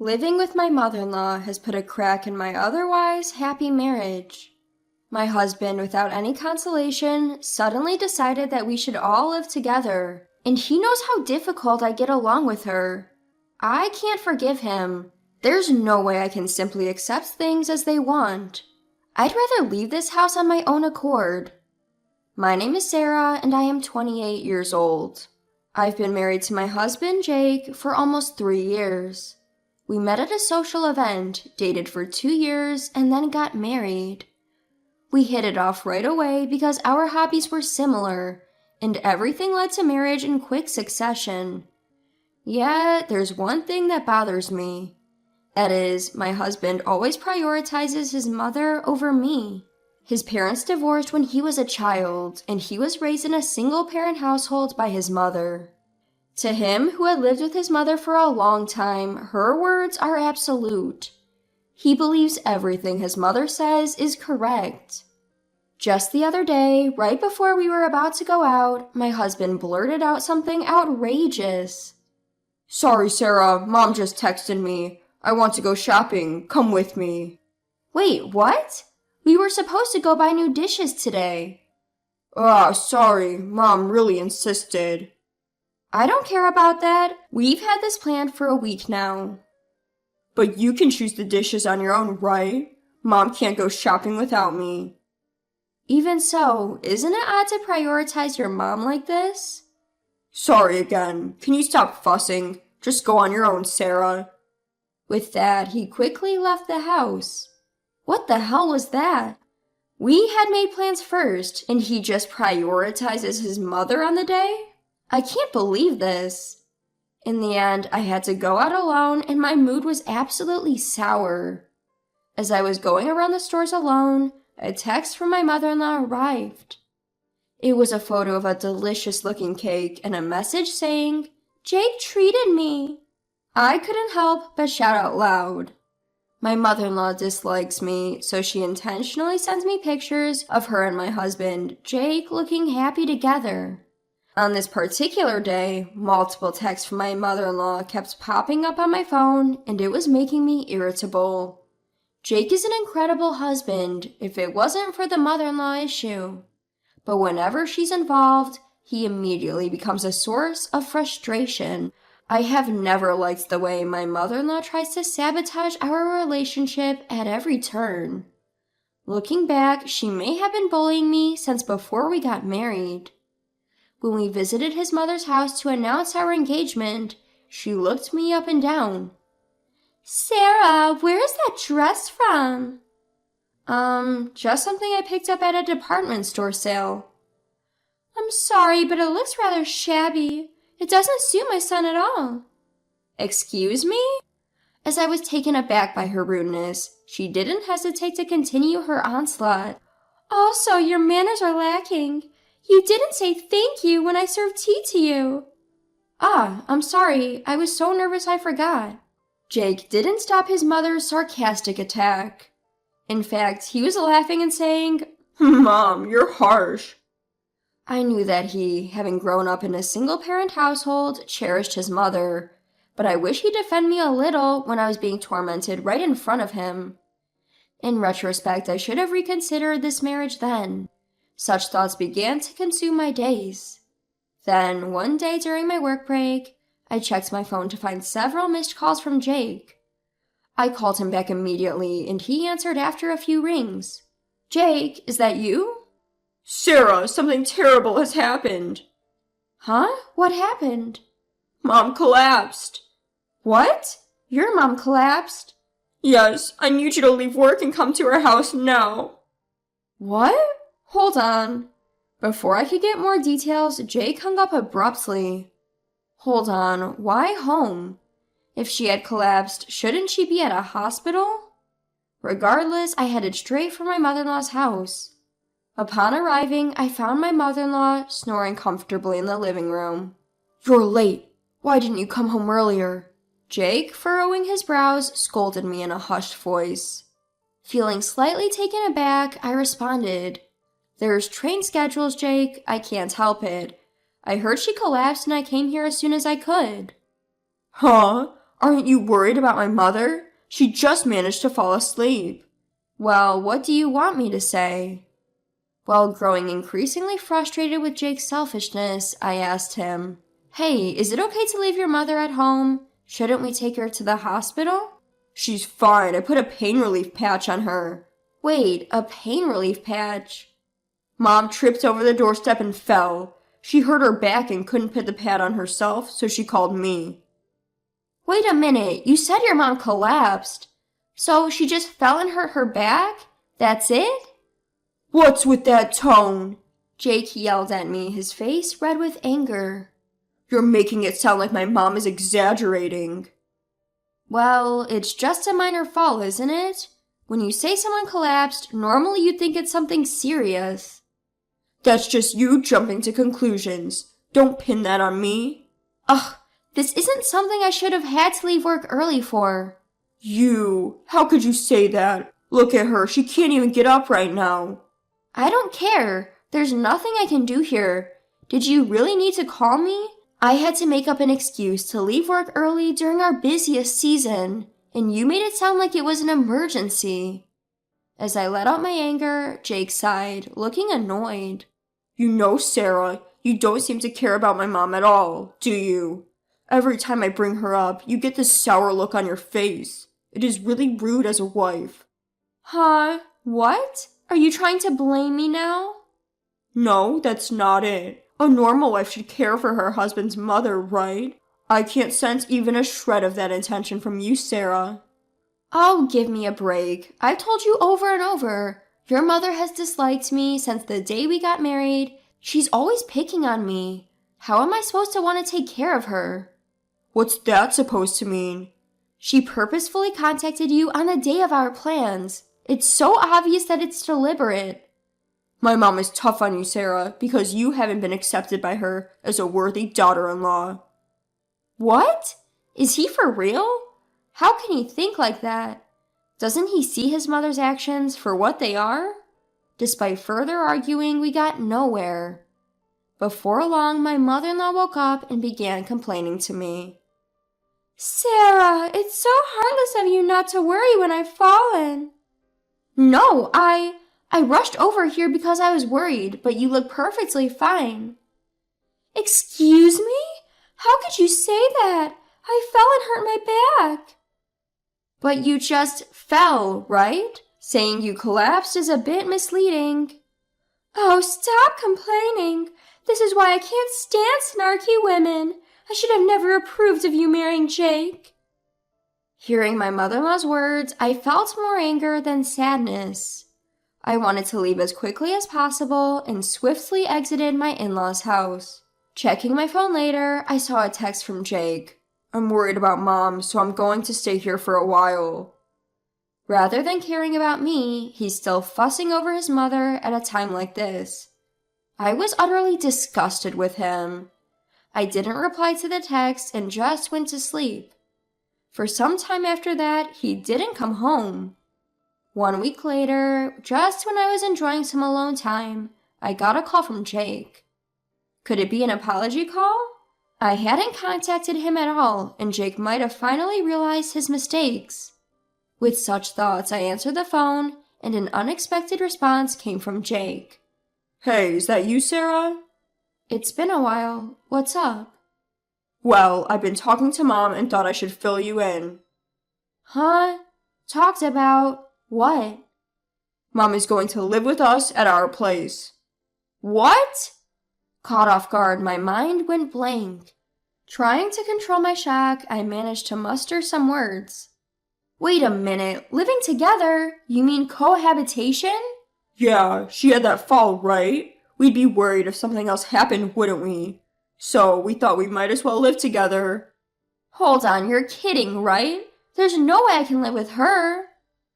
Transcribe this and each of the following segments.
Living with my mother-in-law has put a crack in my otherwise happy marriage. My husband, without any consolation, suddenly decided that we should all live together, and he knows how difficult I get along with her. I can't forgive him. There's no way I can simply accept things as they want. I'd rather leave this house on my own accord. My name is Sarah, and I am 28 years old. I've been married to my husband, Jake, for almost 3 years. We met at a social event, dated for 2 years, and then got married. We hit it off right away because our hobbies were similar, and everything led to marriage in quick succession. Yet, there's one thing that bothers me. That is, my husband always prioritizes his mother over me. His parents divorced when he was a child, and he was raised in a single-parent household by his mother. To him, who had lived with his mother for a long time, her words are absolute. He believes everything his mother says is correct. Just the other day, right before we were about to go out, my husband blurted out something outrageous. "Sorry, Sarah, Mom just texted me. I want to go shopping. Come with me." Wait, what? We were supposed to go buy new dishes today. Sorry, Mom really insisted. I don't care about that. We've had this planned for a week now. But you can choose the dishes on your own, right? Mom can't go shopping without me. Even so, isn't it odd to prioritize your mom like this? Sorry again. Can you stop fussing? Just go on your own, Sarah. With that, he quickly left the house. What the hell was that? We had made plans first, and he just prioritizes his mother on the day? I can't believe this. In the end, I had to go out alone, and my mood was absolutely sour. As I was going around the stores alone, a text from my mother-in-law arrived. It was a photo of a delicious-looking cake and a message saying, "Jake treated me." I couldn't help but shout out loud. My mother-in-law dislikes me, so she intentionally sends me pictures of her and my husband, Jake, looking happy together. On this particular day, multiple texts from my mother-in-law kept popping up on my phone, and it was making me irritable. Jake is an incredible husband, if it wasn't for the mother-in-law issue. But whenever she's involved, he immediately becomes a source of frustration. I have never liked the way my mother-in-law tries to sabotage our relationship at every turn. Looking back, she may have been bullying me since before we got married. When we visited his mother's house to announce our engagement, she looked me up and down. "Sarah, where is that dress from?" Just something I picked up at a department store sale." "I'm sorry, but it looks rather shabby. It doesn't suit my son at all." "Excuse me?" As I was taken aback by her rudeness, she didn't hesitate to continue her onslaught. "Also, your manners are lacking. You didn't say thank you when I served tea to you." I'm sorry. I was so nervous I forgot." Jake didn't stop his mother's sarcastic attack. In fact, he was laughing and saying, "Mom, you're harsh." I knew that he, having grown up in a single-parent household, cherished his mother, but I wish he'd defend me a little when I was being tormented right in front of him. In retrospect, I should have reconsidered this marriage then. Such thoughts began to consume my days. Then, one day during my work break, I checked my phone to find several missed calls from Jake. I called him back immediately, and he answered after a few rings. "Jake, is that you?" "Sarah, something terrible has happened." "Huh? What happened?" "Mom collapsed." "What? Your mom collapsed?" "Yes, I need you to leave work and come to our house now." "What? Hold on." Before I could get more details, Jake hung up abruptly. Hold on, why home? If she had collapsed, shouldn't she be at a hospital? Regardless, I headed straight for my mother-in-law's house. Upon arriving, I found my mother-in-law snoring comfortably in the living room. "You're late. Why didn't you come home earlier?" Jake, furrowing his brows, scolded me in a hushed voice. Feeling slightly taken aback, I responded, "There's train schedules, Jake. I can't help it. I heard she collapsed and I came here as soon as I could." "Huh? Aren't you worried about my mother? She just managed to fall asleep. Well, what do you want me to say? While growing increasingly frustrated with Jake's selfishness, I asked him, Hey, is it okay to leave your mother at home? Shouldn't we take her to the hospital? She's fine. I put a pain relief patch on her. Wait, a pain relief patch? Mom tripped over the doorstep and fell. She hurt her back and couldn't put the pad on herself, so she called me. Wait a minute, you said your mom collapsed. So she just fell and hurt her back? That's it? What's with that tone? Jake yelled at me, his face red with anger. You're making it sound like my mom is exaggerating. Well, it's just a minor fall, isn't it? When you say someone collapsed, normally you'd think it's something serious. That's just you jumping to conclusions. Don't pin that on me. Ugh, this isn't something I should have had to leave work early for. You, how could you say that? Look at her, she can't even get up right now. I don't care. There's nothing I can do here. Did you really need to call me? I had to make up an excuse to leave work early during our busiest season, and you made it sound like it was an emergency. As I let out my anger, Jake sighed, looking annoyed. You know, Sarah, you don't seem to care about my mom at all, do you? Every time I bring her up, you get this sour look on your face. It is really rude as a wife. Huh? What? Are you trying to blame me now? No, that's not it. A normal wife should care for her husband's mother, right? I can't sense even a shred of that intention from you, Sarah. Oh, give me a break. I've told you over and over. Your mother has disliked me since the day we got married. She's always picking on me. How am I supposed to want to take care of her? What's that supposed to mean? She purposefully contacted you on the day of our plans. It's so obvious that it's deliberate. My mom is tough on you, Sarah, because you haven't been accepted by her as a worthy daughter-in-law. What? Is he for real? How can he think like that? Doesn't he see his mother's actions for what they are? Despite further arguing, we got nowhere. Before long, my mother-in-law woke up and began complaining to me. Sarah, it's so heartless of you not to worry when I've fallen. No, I rushed over here because I was worried, but you look perfectly fine. Excuse me? How could you say that? I fell and hurt my back. But you just fell, right? Saying you collapsed is a bit misleading. Oh, stop complaining. This is why I can't stand snarky women. I should have never approved of you marrying Jake. Hearing my mother-in-law's words, I felt more anger than sadness. I wanted to leave as quickly as possible and swiftly exited my in-laws' house. Checking my phone later, I saw a text from Jake. I'm worried about Mom, so I'm going to stay here for a while. Rather than caring about me, he's still fussing over his mother at a time like this. I was utterly disgusted with him. I didn't reply to the text and just went to sleep. For some time after that, he didn't come home. 1 week later, just when I was enjoying some alone time, I got a call from Jake. Could it be an apology call? I hadn't contacted him at all, and Jake might have finally realized his mistakes. With such thoughts, I answered the phone, and an unexpected response came from Jake. Hey, is that you, Sarah? It's been a while. What's up? Well, I've been talking to Mom and thought I should fill you in. Huh? Talked about what? Mom is going to live with us at our place. What? Caught off guard, my mind went blank. Trying to control my shock, I managed to muster some words. Wait a minute, living together? You mean cohabitation? Yeah, she had that fall, right? We'd be worried if something else happened, wouldn't we? So we thought we might as well live together. Hold on, you're kidding, right? There's no way I can live with her.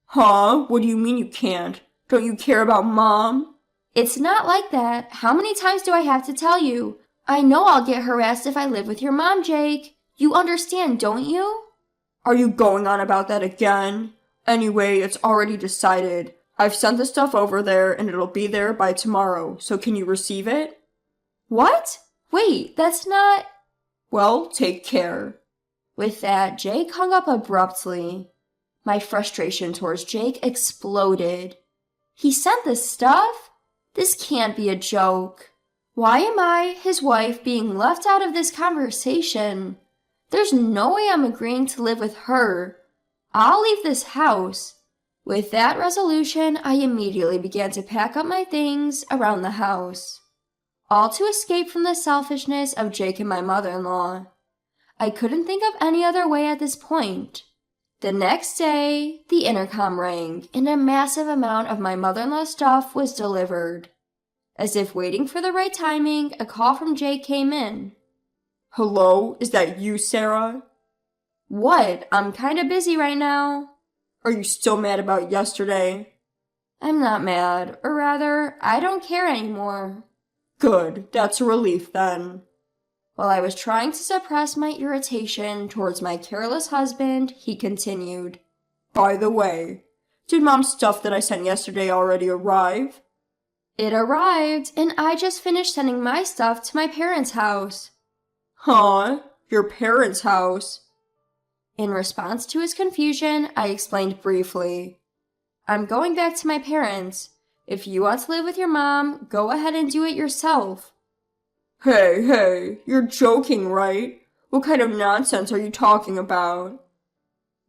Huh? What do you mean you can't? Don't you care about Mom? It's not like that. How many times do I have to tell you? I know I'll get harassed if I live with your mom, Jake. You understand, don't you? Are you going on about that again? Anyway, it's already decided. I've sent the stuff over there and it'll be there by tomorrow, so can you receive it? What? Wait, that's not... Well, take care. With that, Jake hung up abruptly. My frustration towards Jake exploded. He sent this stuff? This can't be a joke. Why am I, his wife, being left out of this conversation? There's no way I'm agreeing to live with her. I'll leave this house. With that resolution, I immediately began to pack up my things around the house, all to escape from the selfishness of Jake and my mother-in-law. I couldn't think of any other way at this point. The next day, the intercom rang, and a massive amount of my mother-in-law's stuff was delivered. As if waiting for the right timing, a call from Jake came in. Hello, is that you, Sarah? What? I'm kinda busy right now. Are you still mad about yesterday? I'm not mad, or rather, I don't care anymore. Good, that's a relief then. While I was trying to suppress my irritation towards my careless husband, he continued. By the way, did Mom's stuff that I sent yesterday already arrive? It arrived, and I just finished sending my stuff to my parents' house. Huh? Your parents' house? In response to his confusion, I explained briefly. I'm going back to my parents. If you want to live with your mom, go ahead and do it yourself. Hey, you're joking, right? What kind of nonsense are you talking about?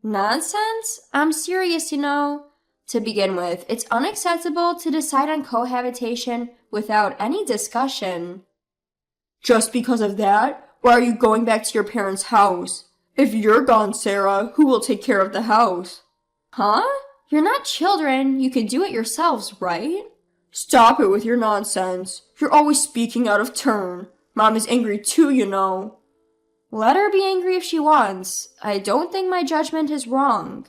Nonsense? I'm serious, you know. To begin with, it's unacceptable to decide on cohabitation without any discussion. Just because of that? Why are you going back to your parents' house? If you're gone, Sarah, who will take care of the house? Huh? You're not children. You can do it yourselves, right? Stop it with your nonsense. You're always speaking out of turn. Mom is angry too, you know. Let her be angry if she wants. I don't think my judgment is wrong.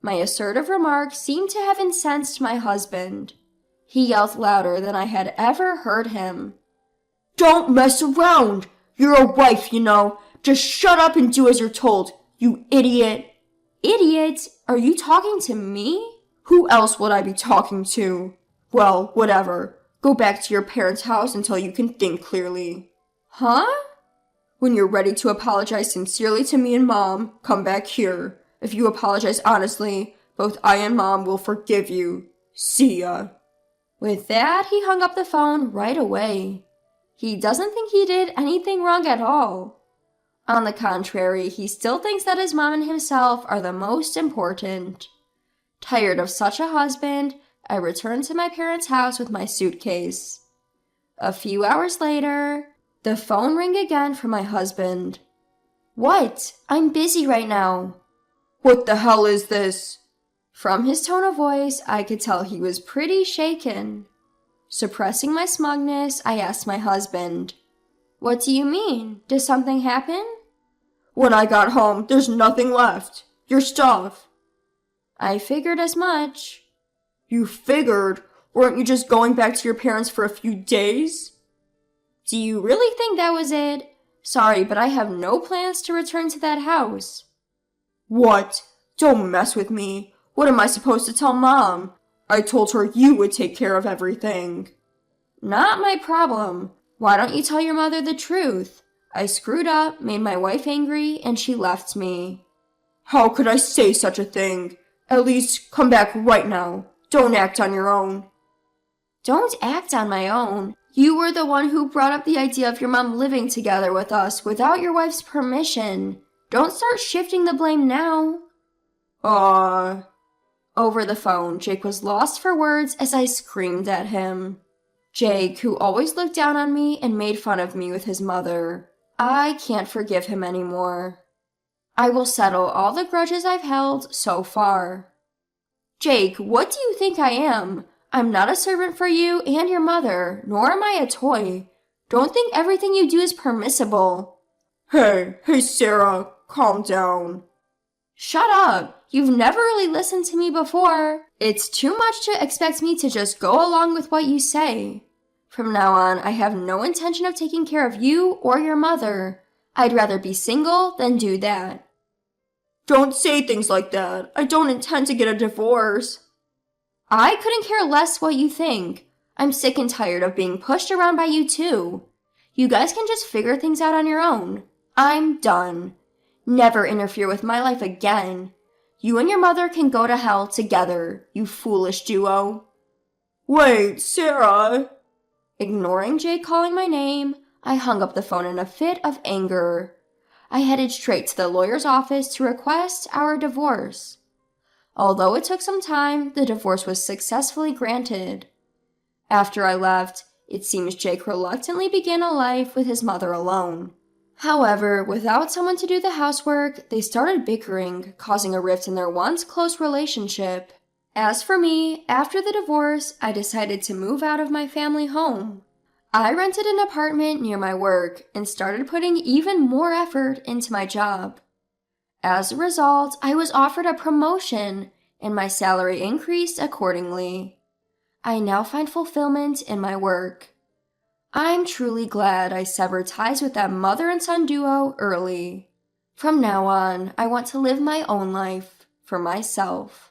My assertive remark seemed to have incensed my husband. He yelled louder than I had ever heard him. Don't mess around! You're a wife, you know. Just shut up and do as you're told, you idiot. Idiot? Are you talking to me? Who else would I be talking to? Well, whatever. Go back to your parents' house until you can think clearly. Huh? When you're ready to apologize sincerely to me and Mom, come back here. If you apologize honestly, both I and Mom will forgive you. See ya. With that, he hung up the phone right away. He doesn't think he did anything wrong at all. On the contrary, he still thinks that his mom and himself are the most important. Tired of such a husband, I returned to my parents' house with my suitcase. A few hours later, the phone rang again from my husband. What? I'm busy right now. What the hell is this? From his tone of voice, I could tell he was pretty shaken. Suppressing my smugness, I asked my husband, What do you mean? Did something happen? When I got home, there's nothing left. Your stuff. I figured as much. You figured? Weren't you just going back to your parents for a few days? Do you really think that was it? Sorry, but I have no plans to return to that house. What? Don't mess with me. What am I supposed to tell Mom? I told her you would take care of everything. Not my problem. Why don't you tell your mother the truth? I screwed up, made my wife angry, and she left me. How could I say such a thing? At least come back right now. Don't act on your own. Don't act on my own. You were the one who brought up the idea of your mom living together with us without your wife's permission. Don't start shifting the blame now. Over the phone, Jake was lost for words as I screamed at him. Jake, who always looked down on me and made fun of me with his mother. I can't forgive him anymore. I will settle all the grudges I've held so far. Jake, what do you think I am? I'm not a servant for you and your mother, nor am I a toy. Don't think everything you do is permissible. Hey, Sarah, calm down. Shut up. You've never really listened to me before. It's too much to expect me to just go along with what you say. From now on, I have no intention of taking care of you or your mother. I'd rather be single than do that. Don't say things like that. I don't intend to get a divorce. I couldn't care less what you think. I'm sick and tired of being pushed around by you too. You guys can just figure things out on your own. I'm done. Never interfere with my life again. You and your mother can go to hell together, you foolish duo. Wait, Sarah! Ignoring Jake calling my name, I hung up the phone in a fit of anger. I headed straight to the lawyer's office to request our divorce. Although it took some time, the divorce was successfully granted. After I left, it seems Jake reluctantly began a life with his mother alone. However, without someone to do the housework, they started bickering, causing a rift in their once close relationship. As for me, after the divorce, I decided to move out of my family home. I rented an apartment near my work and started putting even more effort into my job. As a result, I was offered a promotion, and my salary increased accordingly. I now find fulfillment in my work. I'm truly glad I severed ties with that mother and son duo early. From now on, I want to live my own life for myself.